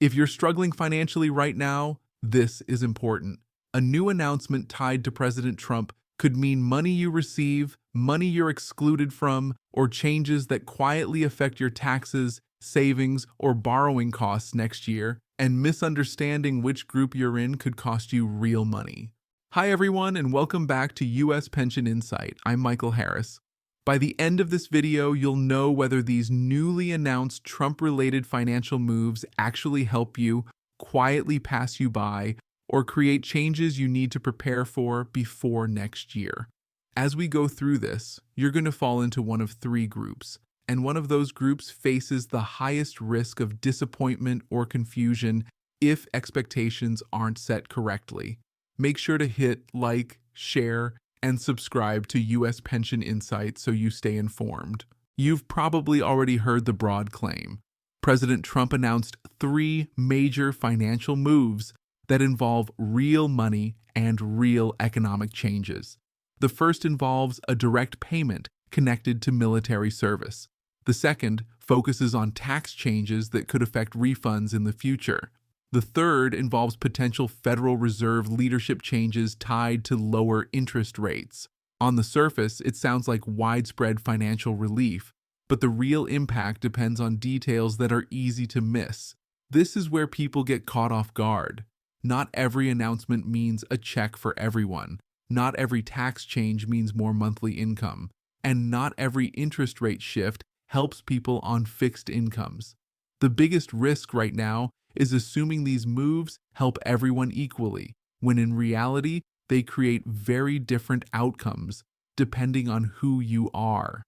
If you're struggling financially right now, this is important. A new announcement tied to President Trump could mean money you receive, money you're excluded from, or changes that quietly affect your taxes, savings, or borrowing costs next year, and misunderstanding which group you're in could cost you real money. Hi everyone, and welcome back to U.S. Pension Insight. I'm Michael Harris. By the end of this video, you'll know whether these newly announced Trump-related financial moves actually help you, quietly pass you by, or create changes you need to prepare for before next year. As we go through this, you're going to fall into one of three groups, and one of those groups faces the highest risk of disappointment or confusion if expectations aren't set correctly. Make sure to hit like, share, and subscribe to U.S. Pension Insight so you stay informed. You've probably already heard the broad claim. President Trump announced three major financial moves that involve real money and real economic changes. The first involves a direct payment connected to military service. The second focuses on tax changes that could affect refunds in the future. The third involves potential Federal Reserve leadership changes tied to lower interest rates. On the surface, it sounds like widespread financial relief, but the real impact depends on details that are easy to miss. This is where people get caught off guard. Not every announcement means a check for everyone. Not every tax change means more monthly income. And not every interest rate shift helps people on fixed incomes. The biggest risk right now is assuming these moves help everyone equally, when in reality, they create very different outcomes depending on who you are.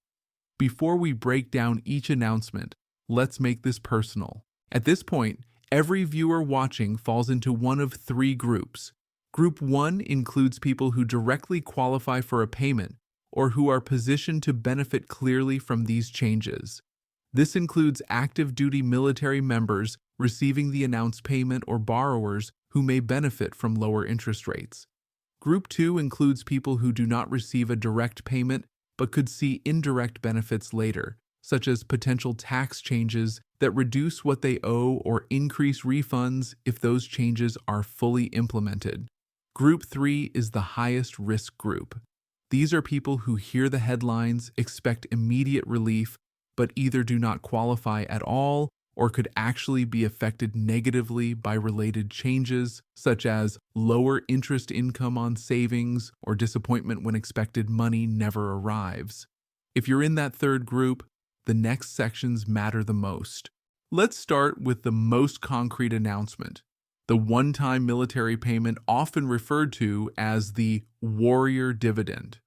Before we break down each announcement, let's make this personal. At this point, every viewer watching falls into one of three groups. Group 1 includes people who directly qualify for a payment or who are positioned to benefit clearly from these changes. This includes active duty military members receiving the announced payment or borrowers who may benefit from lower interest rates. Group 2 includes people who do not receive a direct payment but could see indirect benefits later, such as potential tax changes that reduce what they owe or increase refunds if those changes are fully implemented. Group 3 is the highest risk group. These are people who hear the headlines, expect immediate relief, but either do not qualify at all or could actually be affected negatively by related changes, such as lower interest income on savings or disappointment when expected money never arrives. If you're in that third group, the next sections matter the most. Let's start with the most concrete announcement, the one-time military payment often referred to as the warrior dividend.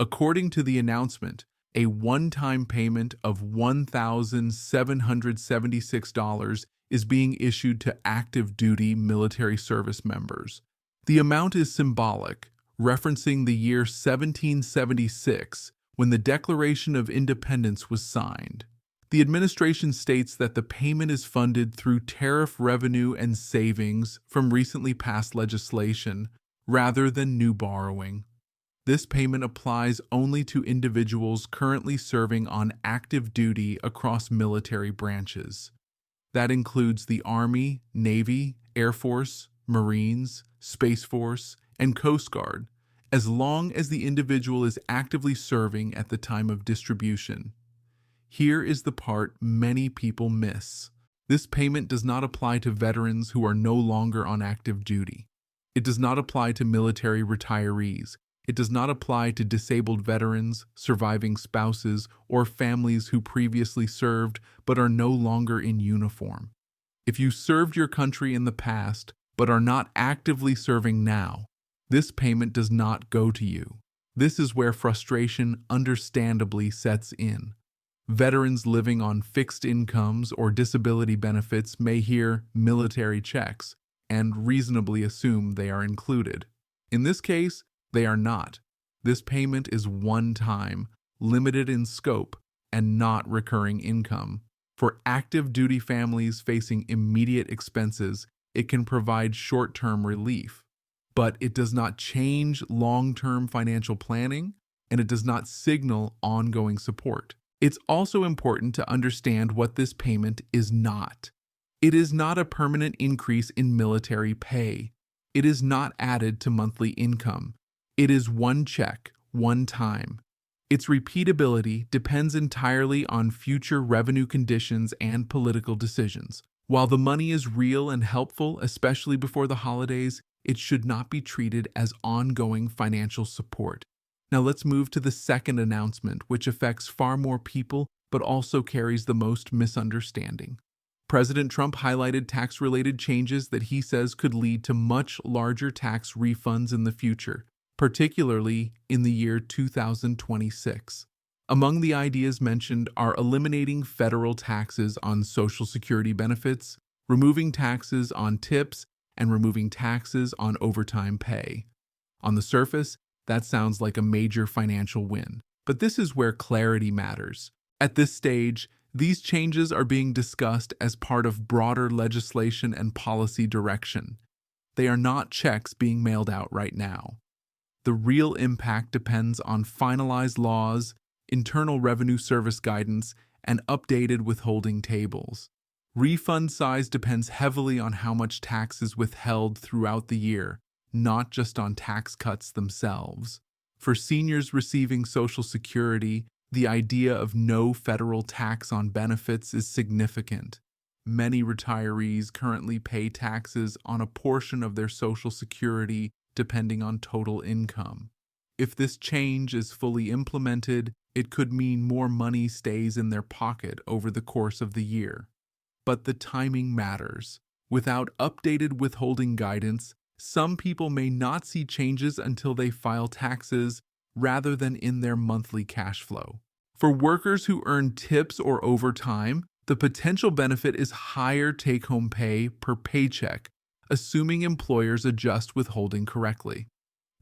According to the announcement, a one-time payment of $1,776 is being issued to active duty military service members. The amount is symbolic, referencing the year 1776 when the Declaration of Independence was signed. The administration states that the payment is funded through tariff revenue and savings from recently passed legislation rather than new borrowing. This payment applies only to individuals currently serving on active duty across military branches. That includes the Army, Navy, Air Force, Marines, Space Force, and Coast Guard, as long as the individual is actively serving at the time of distribution. Here is the part many people miss. This payment does not apply to veterans who are no longer on active duty. It does not apply to military retirees. It does not apply to disabled veterans, surviving spouses, or families who previously served but are no longer in uniform. If you served your country in the past but are not actively serving now, this payment does not go to you. This is where frustration understandably sets in. Veterans living on fixed incomes or disability benefits may hear military checks and reasonably assume they are included. In this case, they are not. This payment is one-time, limited in scope, and not recurring income. For active duty families facing immediate expenses, it can provide short-term relief. But it does not change long-term financial planning, and it does not signal ongoing support. It's also important to understand what this payment is not. It is not a permanent increase in military pay. It is not added to monthly income. It is one check, one time. Its repeatability depends entirely on future revenue conditions and political decisions. While the money is real and helpful, especially before the holidays, it should not be treated as ongoing financial support. Now let's move to the second announcement, which affects far more people but also carries the most misunderstanding. President Trump highlighted tax-related changes that he says could lead to much larger tax refunds in the future, particularly in the year 2026. Among the ideas mentioned are eliminating federal taxes on Social Security benefits, removing taxes on tips, and removing taxes on overtime pay. On the surface, that sounds like a major financial win, but this is where clarity matters. At this stage, these changes are being discussed as part of broader legislation and policy direction. They are not checks being mailed out right now. The real impact depends on finalized laws, Internal Revenue Service guidance, and updated withholding tables. Refund size depends heavily on how much tax is withheld throughout the year, not just on tax cuts themselves. For seniors receiving Social Security, the idea of no federal tax on benefits is significant. Many retirees currently pay taxes on a portion of their Social Security depending on total income. If this change is fully implemented, it could mean more money stays in their pocket over the course of the year. But the timing matters. Without updated withholding guidance, some people may not see changes until they file taxes rather than in their monthly cash flow. For workers who earn tips or overtime, the potential benefit is higher take-home pay per paycheck, assuming employers adjust withholding correctly.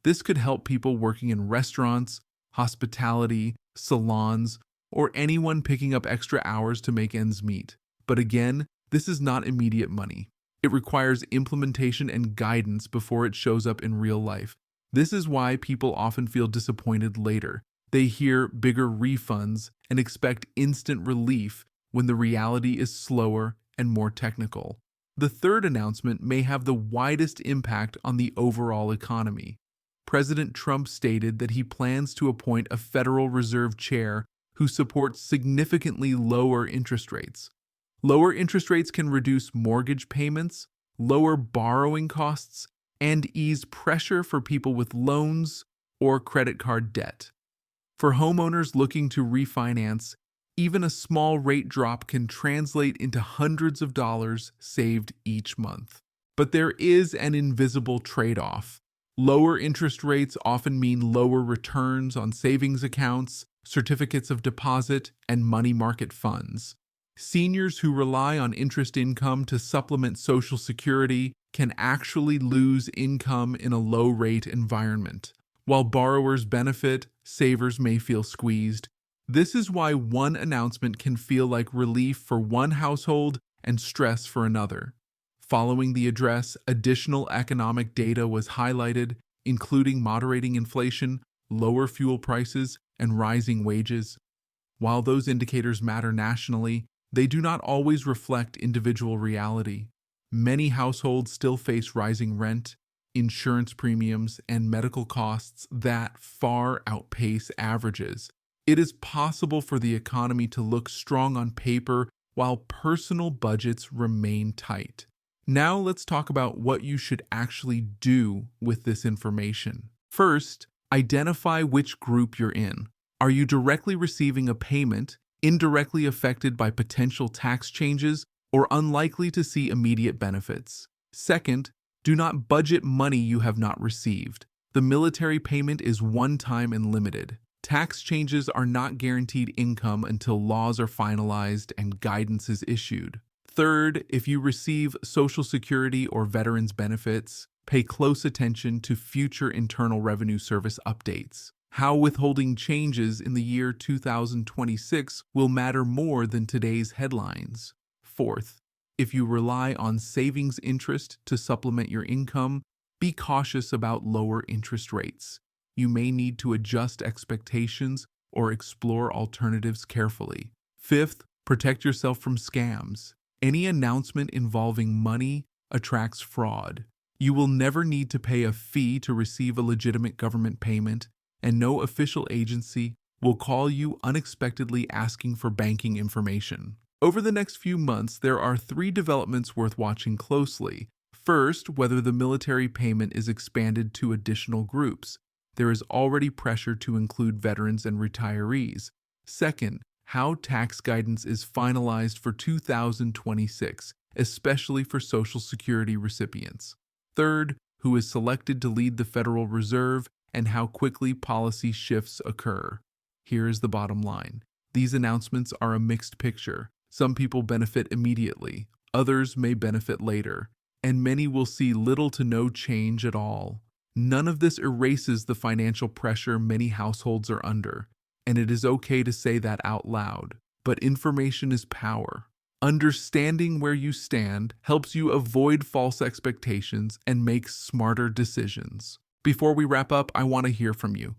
This could help people working in restaurants, hospitality, salons, or anyone picking up extra hours to make ends meet. But again, this is not immediate money. It requires implementation and guidance before it shows up in real life. This is why people often feel disappointed later. They hear bigger refunds and expect instant relief when the reality is slower and more technical. The third announcement may have the widest impact on the overall economy. President Trump stated that he plans to appoint a Federal Reserve chair who supports significantly lower interest rates. Lower interest rates can reduce mortgage payments, lower borrowing costs, and ease pressure for people with loans or credit card debt. For homeowners looking to refinance, even a small rate drop can translate into hundreds of dollars saved each month. But there is an invisible trade-off. Lower interest rates often mean lower returns on savings accounts, certificates of deposit, and money market funds. Seniors who rely on interest income to supplement Social Security can actually lose income in a low-rate environment. While borrowers benefit, savers may feel squeezed. This is why one announcement can feel like relief for one household and stress for another. Following the address, additional economic data was highlighted, including moderating inflation, lower fuel prices, and rising wages. While those indicators matter nationally, they do not always reflect individual reality. Many households still face rising rent, insurance premiums, and medical costs that far outpace averages. It is possible for the economy to look strong on paper while personal budgets remain tight. Now let's talk about what you should actually do with this information. First, identify which group you're in. Are you directly receiving a payment, indirectly affected by potential tax changes, or unlikely to see immediate benefits? Second, do not budget money you have not received. The military payment is one-time and limited. Tax changes are not guaranteed income until laws are finalized and guidance is issued. Third, if you receive Social Security or veterans benefits, pay close attention to future Internal Revenue Service updates. How withholding changes in the year 2026 will matter more than today's headlines. Fourth, if you rely on savings interest to supplement your income, be cautious about lower interest rates. You may need to adjust expectations or explore alternatives carefully. Fifth, protect yourself from scams. Any announcement involving money attracts fraud. You will never need to pay a fee to receive a legitimate government payment, and no official agency will call you unexpectedly asking for banking information. Over the next few months, there are 3 developments worth watching closely. First, whether the military payment is expanded to additional groups. There is already pressure to include veterans and retirees. Second, how tax guidance is finalized for 2026, especially for Social Security recipients. Third, who is selected to lead the Federal Reserve and how quickly policy shifts occur. Here is the bottom line. These announcements are a mixed picture. Some people benefit immediately, others may benefit later, and many will see little to no change at all. None of this erases the financial pressure many households are under, and it is okay to say that out loud. But information is power. Understanding where you stand helps you avoid false expectations and make smarter decisions. Before we wrap up, I want to hear from you.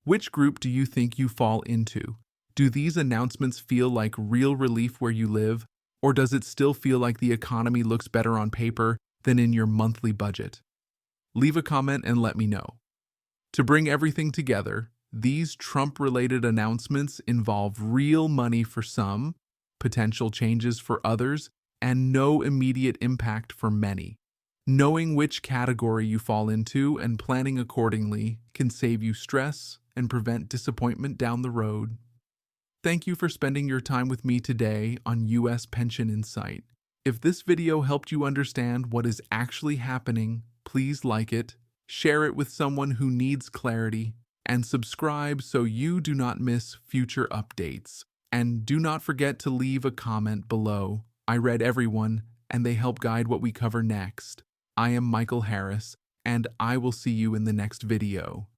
Which group do you think you fall into? Do these announcements feel like real relief where you live, or does it still feel like the economy looks better on paper than in your monthly budget? Leave a comment and let me know. To bring everything together, these Trump-related announcements involve real money for some, potential changes for others, and no immediate impact for many. Knowing which category you fall into and planning accordingly can save you stress and prevent disappointment down the road. Thank you for spending your time with me today on U.S. Pension Insight. If this video helped you understand what is actually happening, please like it, share it with someone who needs clarity, and subscribe so you do not miss future updates. And do not forget to leave a comment below. I read everyone, and they help guide what we cover next. I am Michael Harris, and I will see you in the next video.